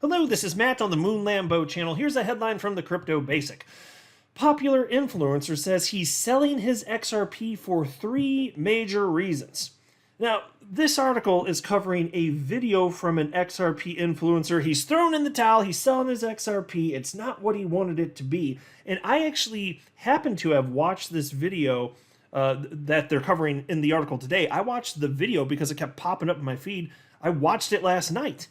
Hello, this is Matt on the Moon Lambo channel. Here's a headline from the Crypto Basic. Popular influencer says he's selling his XRP for 3 major reasons. Now, this article is covering a video from an XRP influencer. He's thrown in the towel, he's selling his XRP. It's not what he wanted it to be. And I actually happen to have watched this video that they're covering in the article today. I watched the video because it kept popping up in my feed. I watched it last night.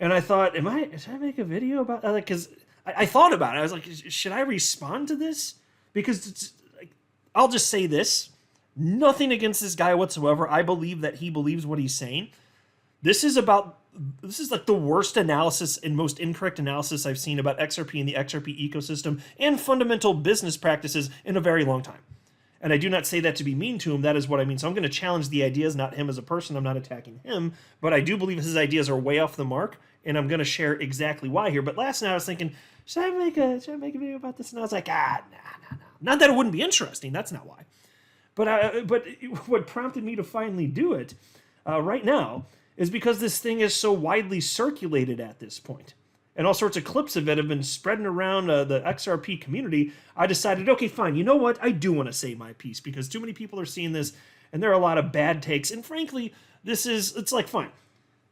And I thought, should I make a video about that? Because I thought about it. I was like, should I respond to this? Because it's, like, I'll just say this. Nothing against this guy whatsoever. I believe that he believes what he's saying. This is like the worst analysis and most incorrect analysis I've seen about XRP and the XRP ecosystem and fundamental business practices in a very long time. And I do not say that to be mean to him. That is what I mean. So I'm going to challenge the ideas, not him as a person. I'm not attacking him. But I do believe his ideas are way off the mark. And I'm going to share exactly why here. But last night I was thinking, should I make a video about this? And I was like, nah. Not that it wouldn't be interesting. That's not why. But what prompted me to finally do it right now is because this thing is so widely circulated at this point. And all sorts of clips of it have been spreading around the XRP community. I decided, okay, fine, you know what? I do want to say my piece because too many people are seeing this, and there are a lot of bad takes. And frankly, it's like, fine.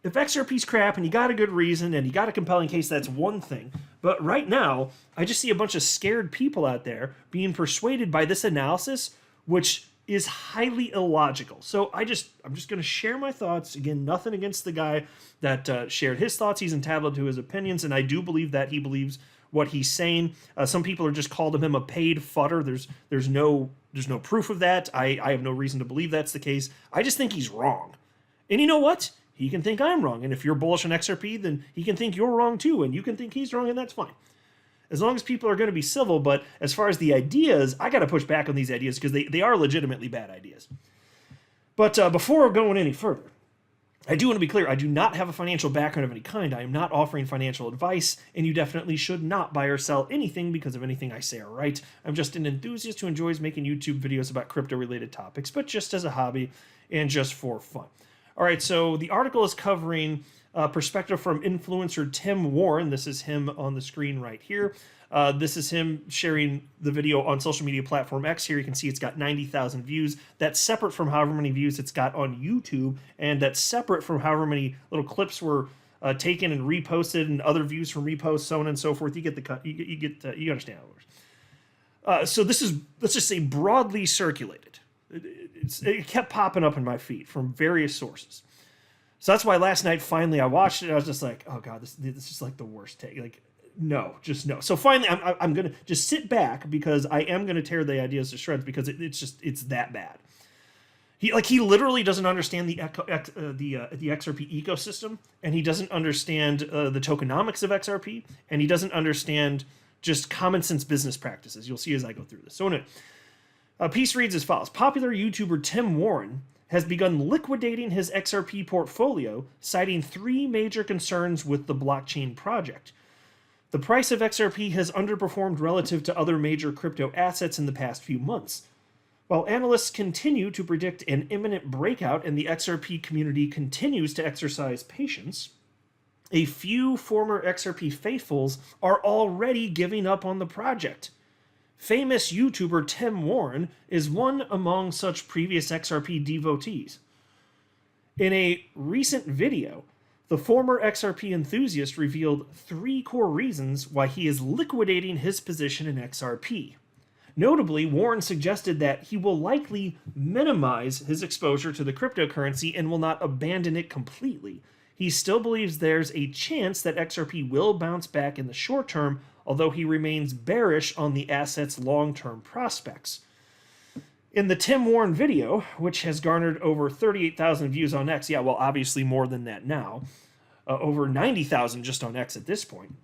If XRP's crap and you got a good reason and you got a compelling case, that's one thing. But right now, I just see a bunch of scared people out there being persuaded by this analysis, which is highly illogical. So I'm just going to share my thoughts. Again, nothing against the guy that shared his thoughts. He's entitled to his opinions, and I do believe that he believes what he's saying. Some people are just called him a paid fodder. There's no proof of that. I have no reason to believe that's the case. I just think he's wrong. And you know what? He can think I'm wrong. And if you're bullish on XRP, then he can think you're wrong too. And you can think he's wrong, and that's fine. As long as people are going to be civil. But as far as the ideas, I got to push back on these ideas because they are legitimately bad ideas. But before going any further, I do want to be clear. I do not have a financial background of any kind. I am not offering financial advice, and you definitely should not buy or sell anything because of anything I say or write. I'm just an enthusiast who enjoys making YouTube videos about crypto-related topics, but just as a hobby and just for fun. All right, so the article is covering perspective from influencer Tim Warren. This is him on the screen right here. This is him sharing the video on social media platform X. Here you can see it's got 90,000 views. That's separate from however many views it's got on YouTube, and that's separate from however many little clips were taken and reposted and other views from reposts, so on and so forth. You get the cut. You understand how it works. So this is, let's just say, broadly circulated. It kept popping up in my feed from various sources. So that's why last night, finally, I watched it. And I was just like, oh, God, this is like the worst take. Like, no, just no. So finally, I'm going to just sit back because I am going to tear the ideas to shreds because it's that bad. He literally doesn't understand the XRP ecosystem, and he doesn't understand the tokenomics of XRP, and he doesn't understand just common sense business practices. You'll see as I go through this. So anyway, piece reads as follows. Popular YouTuber Tim Warren has begun liquidating his XRP portfolio, citing 3 major concerns with the blockchain project. The price of XRP has underperformed relative to other major crypto assets in the past few months. While analysts continue to predict an imminent breakout and the XRP community continues to exercise patience, a few former XRP faithfuls are already giving up on the project. Famous YouTuber Tim Warren is one among such previous XRP devotees. In a recent video, the former XRP enthusiast revealed 3 core reasons why he is liquidating his position in XRP. Notably, Warren suggested that he will likely minimize his exposure to the cryptocurrency and will not abandon it completely. He still believes there's a chance that XRP will bounce back in the short term, although he remains bearish on the asset's long-term prospects. In the Tim Warren video, which has garnered over 38,000 views on X, yeah, well, obviously more than that now, over 90,000 just on X at this point.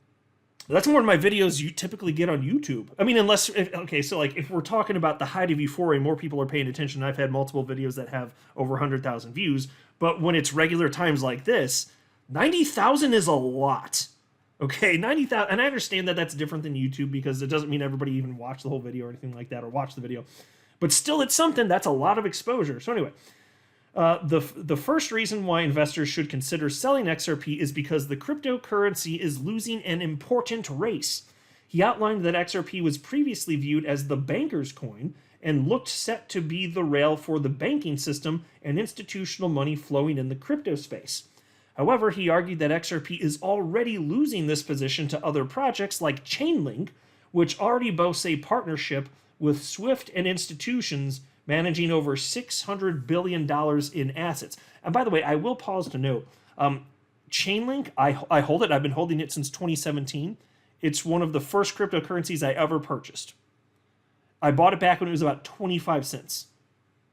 That's more than my videos you typically get on YouTube. I mean, if we're talking about the height of euphoria, more people are paying attention. I've had multiple videos that have over 100,000 views, but when it's regular times like this, 90,000 is a lot. Okay, 90,000, and I understand that that's different than YouTube because it doesn't mean everybody even watched the whole video or anything like that or watched the video. But still, it's something. That's a lot of exposure. So anyway, The first reason why investors should consider selling XRP is because the cryptocurrency is losing an important race. He outlined that XRP was previously viewed as the banker's coin and looked set to be the rail for the banking system and institutional money flowing in the crypto space. However, he argued that XRP is already losing this position to other projects like Chainlink, which already boasts a partnership with Swift and institutions managing over $600 billion in assets. And by the way, I will pause to note, Chainlink, I hold it. I've been holding it since 2017. It's one of the first cryptocurrencies I ever purchased. I bought it back when it was about 25 cents.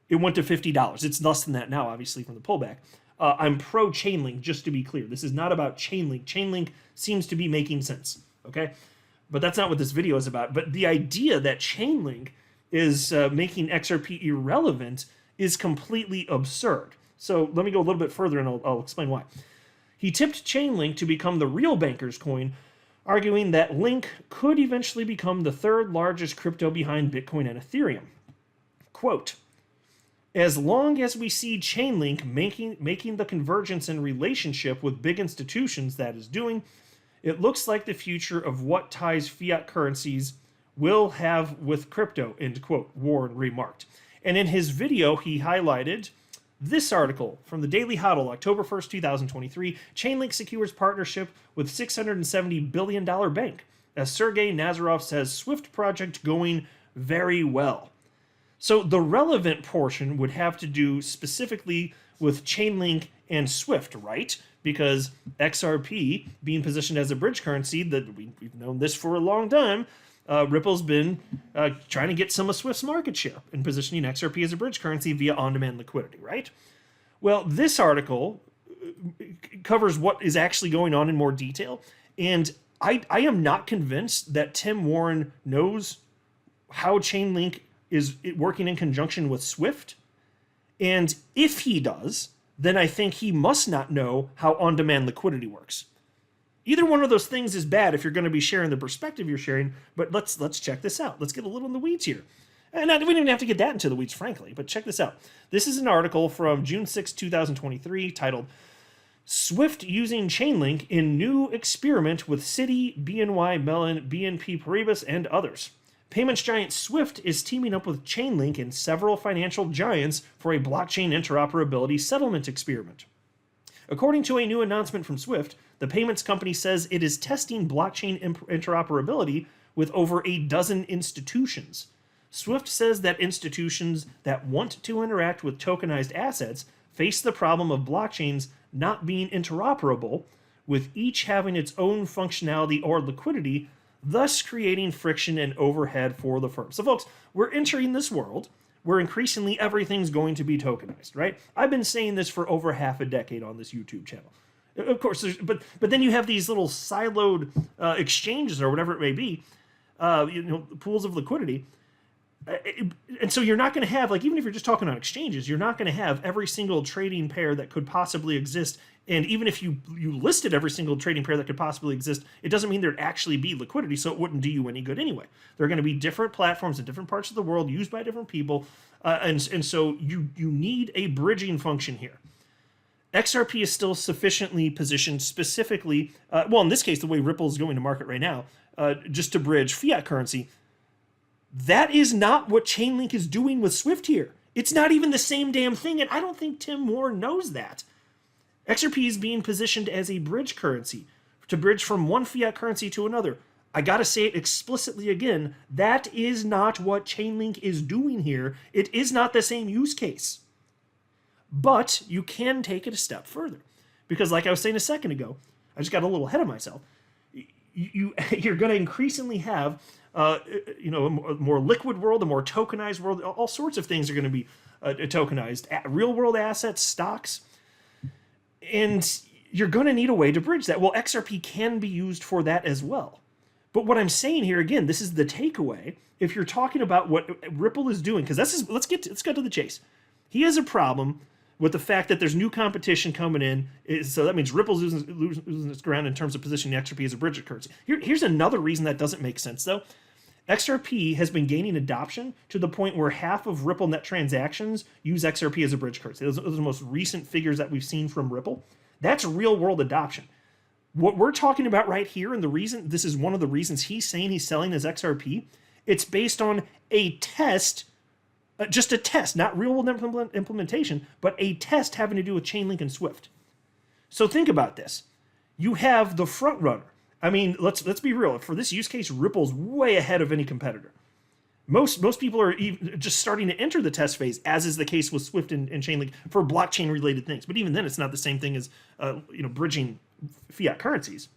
It went to $50. It's less than that now, obviously, from the pullback. I'm pro Chainlink, just to be clear. This is not about Chainlink. Chainlink seems to be making sense, okay? But that's not what this video is about. But the idea that Chainlink is making XRP irrelevant is completely absurd. So let me go a little bit further and I'll explain why. He tipped Chainlink to become the real banker's coin, arguing that Link could eventually become the third largest crypto behind Bitcoin and Ethereum. Quote, as long as we see Chainlink making the convergence and relationship with big institutions that is doing, it looks like the future of what ties fiat currencies will have with crypto, end quote, Warren remarked. And in his video, he highlighted this article from the Daily Hodl, October 1st, 2023, Chainlink secures partnership with $670 billion bank. As Sergey Nazarov says, Swift project going very well. So the relevant portion would have to do specifically with Chainlink and Swift, right? Because XRP being positioned as a bridge currency, that we've known this for a long time, Ripple's been trying to get some of Swift's market share in positioning XRP as a bridge currency via on-demand liquidity, right? Well, this article covers what is actually going on in more detail, and I am not convinced that Tim Warren knows how Chainlink is working in conjunction with Swift, and if he does, then I think he must not know how on-demand liquidity works. Either one of those things is bad if you're going to be sharing the perspective you're sharing, but let's check this out. Let's get a little in the weeds here. And we don't even have to get that into the weeds, frankly, but check this out. This is an article from June 6, 2023, titled, Swift Using Chainlink in New Experiment with Citi, BNY Mellon, BNP Paribas, and others. Payments giant Swift is teaming up with Chainlink and several financial giants for a blockchain interoperability settlement experiment. According to a new announcement from Swift, the payments company says it is testing blockchain interoperability with over a dozen institutions. Swift says that institutions that want to interact with tokenized assets face the problem of blockchains not being interoperable, with each having its own functionality or liquidity, thus creating friction and overhead for the firm. So folks, we're entering this world where increasingly everything's going to be tokenized, right? I've been saying this for over half a decade on this YouTube channel. Of course, but then you have these little siloed exchanges or whatever it may be, pools of liquidity. And so you're not going to have, like, even if you're just talking on exchanges, you're not going to have every single trading pair that could possibly exist. And even if you listed every single trading pair that could possibly exist, it doesn't mean there'd actually be liquidity, so it wouldn't do you any good anyway. There are going to be different platforms in different parts of the world used by different people, and so you need a bridging function here. XRP is still sufficiently positioned specifically, well, in this case, the way Ripple is going to market right now, just to bridge fiat currency. That is not what Chainlink is doing with Swift here. It's not even the same damn thing, and I don't think Tim Warren knows that. XRP is being positioned as a bridge currency, to bridge from one fiat currency to another. I gotta say it explicitly again, that is not what Chainlink is doing here. It is not the same use case. But you can take it a step further. Because like I was saying a second ago, I just got a little ahead of myself. You're going to increasingly have a more liquid world, a more tokenized world. All sorts of things are going to be tokenized. Real world assets, stocks. And you're going to need a way to bridge that. Well, XRP can be used for that as well. But what I'm saying here, again, this is the takeaway. If you're talking about what Ripple is doing, because let's get to the chase. He has a problem with the fact that there's new competition coming in. So that means Ripple's losing its ground in terms of positioning XRP as a bridge currency. Here's another reason that doesn't make sense, though. XRP has been gaining adoption to the point where half of Ripple net transactions use XRP as a bridge currency. Those are the most recent figures that we've seen from Ripple. That's real world adoption. What we're talking about right here, and the reason this is one of the reasons he's saying he's selling his XRP, it's based on a test, just a test, not real world implementation, but a test having to do with Chainlink and Swift. So think about this. You have the front runner. I mean, let's be real. For this use case, Ripple's way ahead of any competitor. Most people are even just starting to enter the test phase, as is the case with Swift and Chainlink for blockchain-related things. But even then, it's not the same thing as bridging fiat currencies.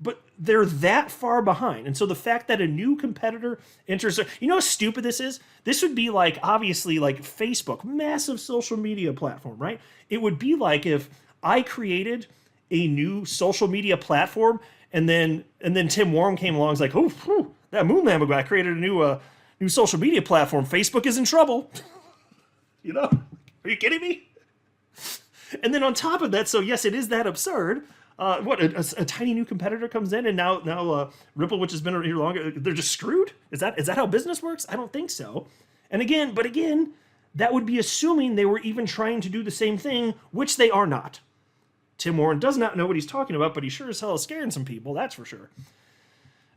But they're that far behind. And so the fact that a new competitor enters, you know how stupid this is? This would be like, obviously, like Facebook, massive social media platform, right? It would be like if I created a new social media platform, and then Tim Warren came along and was like, oh, whew, that Moonlambo guy created a new social media platform. Facebook is in trouble. Are you kidding me? And then on top of that, so yes, it is that absurd. A tiny new competitor comes in, and now Ripple, which has been here longer, they're just screwed? Is that how business works? I don't think so. And again, that would be assuming they were even trying to do the same thing, which they are not. Tim Warren does not know what he's talking about, but he sure as hell is scaring some people, that's for sure.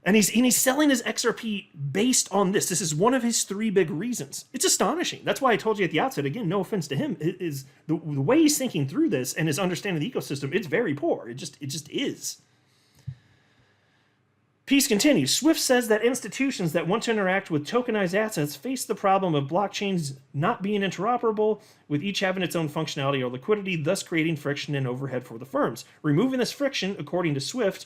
And he's selling his XRP based on this. This is one of his 3 big reasons. It's astonishing. That's why I told you at the outset, again, no offense to him, is the way he's thinking through this and his understanding of the ecosystem, it's very poor. It just is. Piece continues. Swift says that institutions that want to interact with tokenized assets face the problem of blockchains not being interoperable, with each having its own functionality or liquidity, thus creating friction and overhead for the firms. Removing this friction, according to Swift,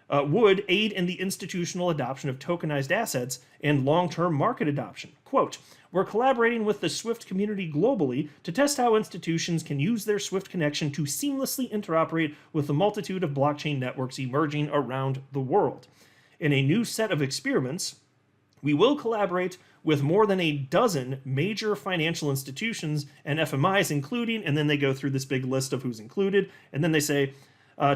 would aid in the institutional adoption of tokenized assets and long-term market adoption. Quote, we're collaborating with the Swift community globally to test how institutions can use their Swift connection to seamlessly interoperate with the multitude of blockchain networks emerging around the world. In a new set of experiments, we will collaborate with more than a dozen major financial institutions and FMIs, including, and then they go through this big list of who's included, and then they say,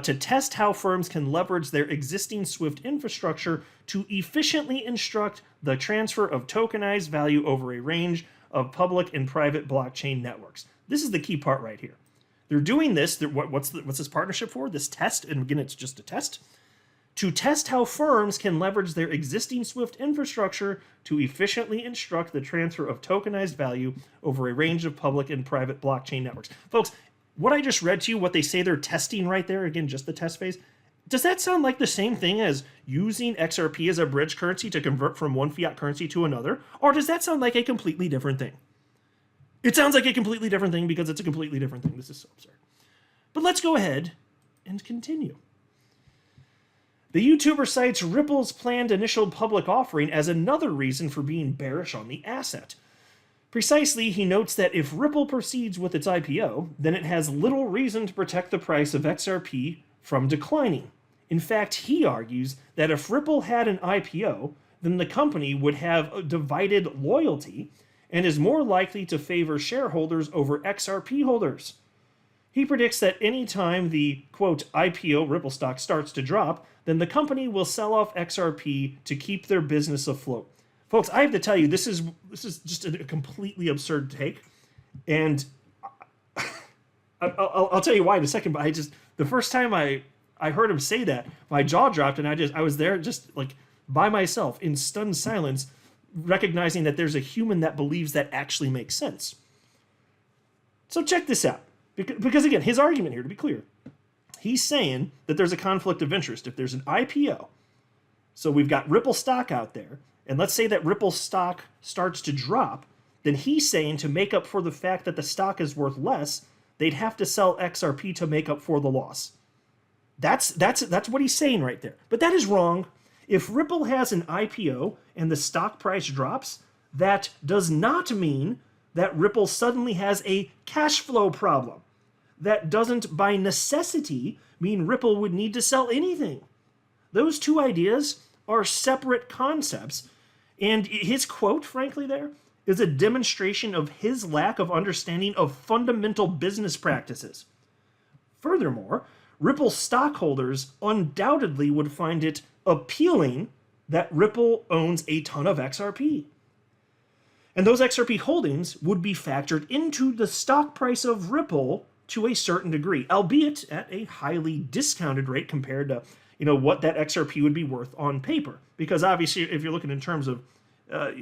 to test how firms can leverage their existing Swift infrastructure to efficiently instruct the transfer of tokenized value over a range of public and private blockchain networks. This is the key part right here. They're doing this, what's this partnership for? This test, and again, it's just a test. To test how firms can leverage their existing Swift infrastructure to efficiently instruct the transfer of tokenized value over a range of public and private blockchain networks. Folks, what I just read to you, what they say they're testing right there, again, just the test phase, does that sound like the same thing as using XRP as a bridge currency to convert from one fiat currency to another? Or does that sound like a completely different thing? It sounds like a completely different thing because it's a completely different thing. This is so absurd. But let's go ahead and continue. The YouTuber cites Ripple's planned initial public offering as another reason for being bearish on the asset. Precisely, he notes that if Ripple proceeds with its IPO, then it has little reason to protect the price of XRP from declining. In fact, he argues that if Ripple had an IPO, then the company would have a divided loyalty and is more likely to favor shareholders over XRP holders. He predicts that any time the, quote, IPO Ripple stock starts to drop, then the company will sell off XRP to keep their business afloat. Folks, I have to tell you, this is just a completely absurd take, and I'll tell you why in a second. But the first time I heard him say that, my jaw dropped, and I was there just like by myself in stunned silence, recognizing that there's a human that believes that actually makes sense. So check this out, because again, his argument here, to be clear, he's saying that there's a conflict of interest if there's an IPO. So we've got Ripple stock out there, and let's say that Ripple stock starts to drop, then he's saying to make up for the fact that the stock is worth less, they'd have to sell XRP to make up for the loss. That's what he's saying right there. But that is wrong. If Ripple has an IPO and the stock price drops, that does not mean that Ripple suddenly has a cash flow problem. That doesn't by necessity mean Ripple would need to sell anything. Those two ideas are separate concepts, and his quote, frankly, there is a demonstration of his lack of understanding of fundamental business practices. Furthermore, Ripple stockholders undoubtedly would find it appealing that Ripple owns a ton of XRP. And those XRP holdings would be factored into the stock price of Ripple to a certain degree, albeit at a highly discounted rate compared to what that XRP would be worth on paper. Because obviously, if you're looking in terms of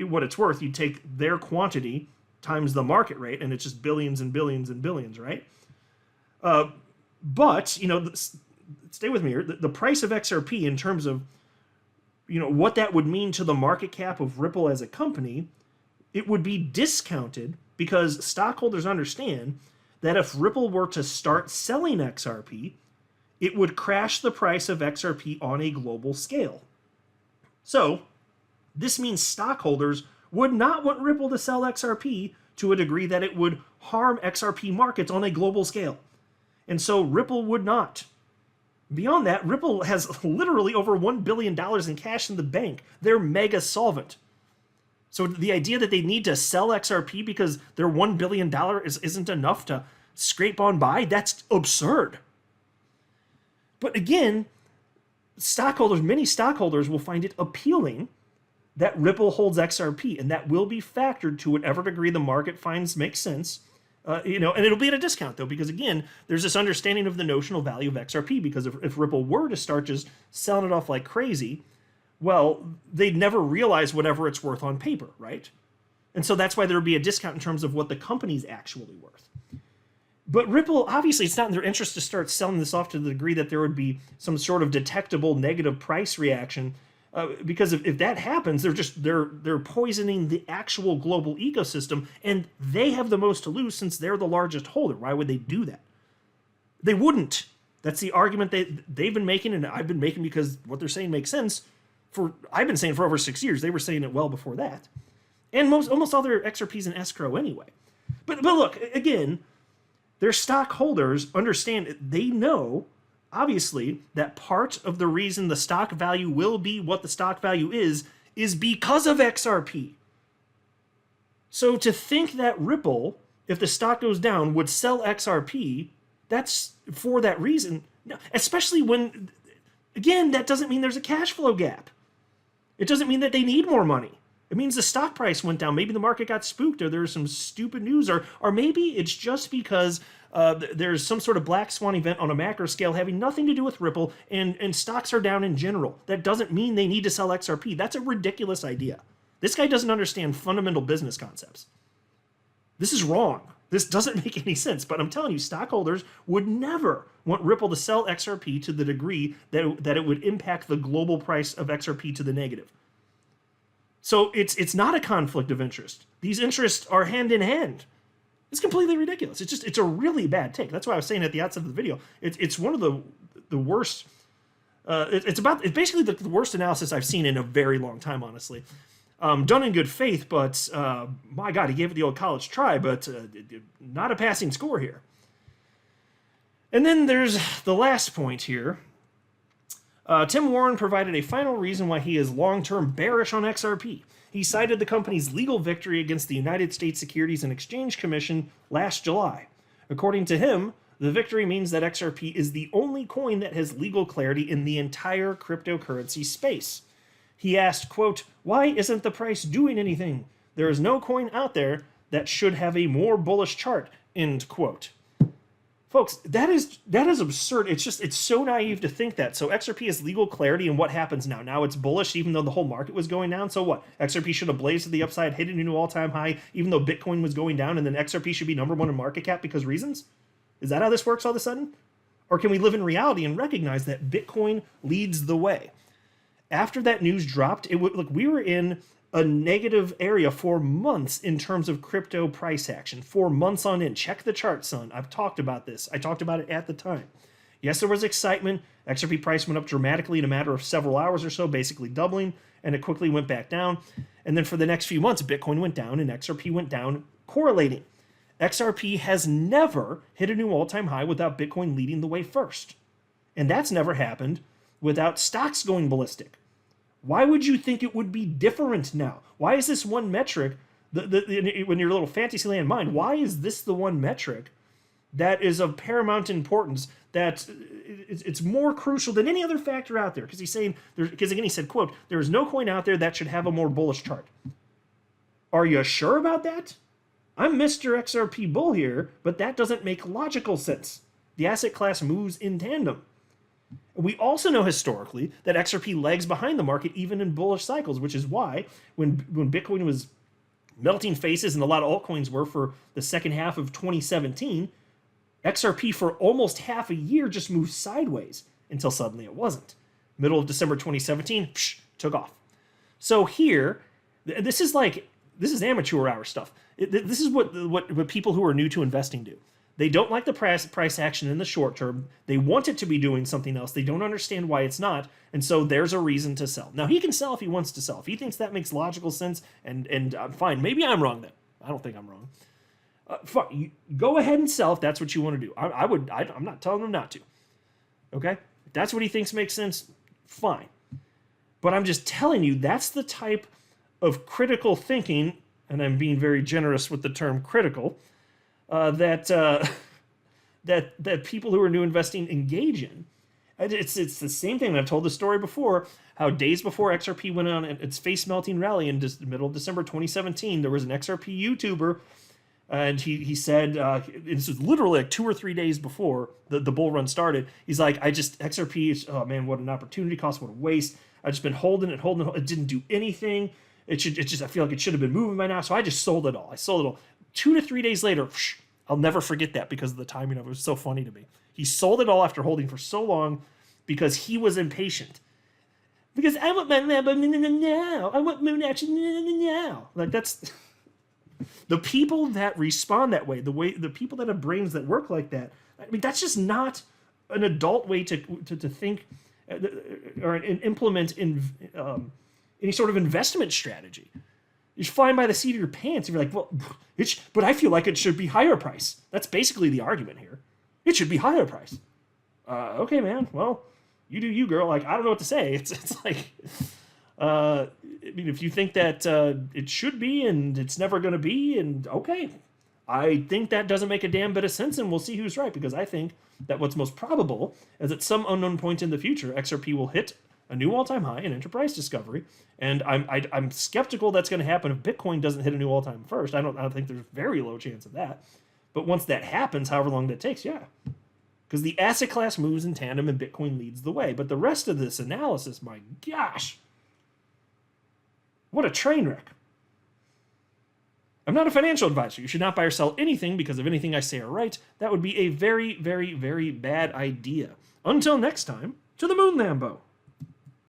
what it's worth, you take their quantity times the market rate, and it's just billions and billions and billions, right? But stay with me here. The price of XRP in terms of what that would mean to the market cap of Ripple as a company, it would be discounted because stockholders understand that if Ripple were to start selling XRP, it would crash the price of XRP on a global scale. So, this means stockholders would not want Ripple to sell XRP to a degree that it would harm XRP markets on a global scale. And so Ripple would not. Beyond that, Ripple has literally over $1 billion in cash in the bank. They're mega solvent. So the idea that they need to sell XRP because their $1 billion isn't enough to scrape on by, that's absurd. But again, many stockholders will find it appealing that Ripple holds XRP, and that will be factored to whatever degree the market finds makes sense. And it'll be at a discount, though, because again, there's this understanding of the notional value of XRP, because if Ripple were to start just selling it off like crazy, well, they'd never realize whatever it's worth on paper, right? And so that's why there would be a discount in terms of what the company's actually worth. But Ripple, obviously, it's not in their interest to start selling this off to the degree that there would be some sort of detectable negative price reaction, because if that happens, they're poisoning the actual global ecosystem, and they have the most to lose since they're the largest holder. Why would they do that? They wouldn't. That's the argument they've been making, and I've been making, because what they're saying makes sense. I've been saying for over 6 years. They were saying it well before that, and almost all their XRPs in escrow anyway. But look, again, their stockholders understand. They know, obviously, that part of the reason the stock value will be what the stock value is because of XRP. So to think that Ripple, if the stock goes down, would sell XRP, that's for that reason. Especially when, again, that doesn't mean there's a cash flow gap. It doesn't mean that they need more money. It means the stock price went down. Maybe the market got spooked, or there's some stupid news, or maybe it's just because there's some sort of black swan event on a macro scale having nothing to do with Ripple, and stocks are down in general. That doesn't mean they need to sell XRP. That's a ridiculous idea. This guy doesn't understand fundamental business concepts. This is wrong. This doesn't make any sense, but I'm telling you, stockholders would never want Ripple to sell XRP to the degree that it would impact the global price of XRP to the negative. So it's not a conflict of interest. These interests are hand in hand. It's completely ridiculous. It's a really bad take. That's why I was saying at the outset of the video, it's one of the worst. It's basically the worst analysis I've seen in a very long time, honestly. Done in good faith, but my God, he gave it the old college try, but not a passing score here. And then there's the last point here. Tim Warren provided a final reason why he is long-term bearish on XRP. He cited the company's legal victory against the United States Securities and Exchange Commission last July. According to him, the victory means that XRP is the only coin that has legal clarity in the entire cryptocurrency space. He asked, quote, "Why isn't the price doing anything? There is no coin out there that should have a more bullish chart," end quote. Folks, that is absurd. It's so naive to think that. So XRP has legal clarity, and what happens now? Now it's bullish even though the whole market was going down. So what? XRP should have blazed to the upside, hit a new all-time high, even though Bitcoin was going down, and then XRP should be number one in market cap because reasons? Is that how this works all of a sudden? Or can we live in reality and recognize that Bitcoin leads the way? After that news dropped, we were in a negative area for months in terms of crypto price action. 4 months on end. Check the chart, son. I've talked about this. I talked about it at the time. Yes, there was excitement. XRP price went up dramatically in a matter of several hours or so, basically doubling, and it quickly went back down. And then for the next few months, Bitcoin went down and XRP went down, correlating. XRP has never hit a new all-time high without Bitcoin leading the way first. And that's never happened without stocks going ballistic. Why would you think it would be different now? Why is this one metric, when your little fantasyland mind, why is this the one metric that is of paramount importance that it's more crucial than any other factor out there, because he's saying, because again he said, quote, there is no coin out there that should have a more bullish chart. Are you sure about that? I'm Mr. XRP Bull here, but that doesn't make logical sense. The asset class moves in tandem. We also know historically that XRP lags behind the market even in bullish cycles, which is why when Bitcoin was melting faces, and a lot of altcoins were for the second half of 2017, XRP for almost half a year just moved sideways until suddenly it wasn't. Middle of December 2017, took off. So here, this is amateur hour stuff. This is what people who are new to investing do. They don't like the price action in the short term. They want it to be doing something else. They don't understand why it's not, and so there's a reason to sell. Now, he can sell if he wants to sell. If he thinks that makes logical sense, and fine. Maybe I'm wrong then. I don't think I'm wrong. Fine. Go ahead and sell if that's what you want to do. I'm not telling him not to. Okay? If that's what he thinks makes sense, fine. But I'm just telling you, that's the type of critical thinking, and I'm being very generous with the term critical, that people who are new investing engage in. It's the same thing. I've told the story before, how days before XRP went on its face melting rally in the middle of December 2017, there was an XRP YouTuber, and he said, this was literally like 2 or 3 days before the bull run started. He's like, XRP, oh man, what an opportunity cost, what a waste. I've just been holding it. It didn't do anything. I feel like it should have been moving by now, so I just sold it all. I sold it all. 2 to 3 days later, I'll never forget that because of the timing of it. It was so funny to me. He sold it all after holding for so long because he was impatient. Because I want my Lambo now. I want moon action now. Like, that's the people that respond that way. The people that have brains that work like that. I mean, that's just not an adult way to think or implement any sort of investment strategy. You're flying by the seat of your pants. And you're like, well, but I feel like it should be higher price. That's basically the argument here. It should be higher price. Okay, man. Well, you do you, girl. Like, I don't know what to say. It's like, I mean, if you think that it should be and it's never going to be, and okay, I think that doesn't make a damn bit of sense, and we'll see who's right, because I think that what's most probable is at some unknown point in the future, XRP will hit a new all-time high in enterprise discovery, and I'm skeptical that's going to happen if Bitcoin doesn't hit a new all-time first. I don't think there's very low chance of that. But once that happens, however long that takes, yeah. Because the asset class moves in tandem and Bitcoin leads the way. But the rest of this analysis, my gosh, what a train wreck. I'm not a financial advisor. You should not buy or sell anything because of anything I say or write. That would be a very, very, very bad idea. Until next time, to the moon, Lambo.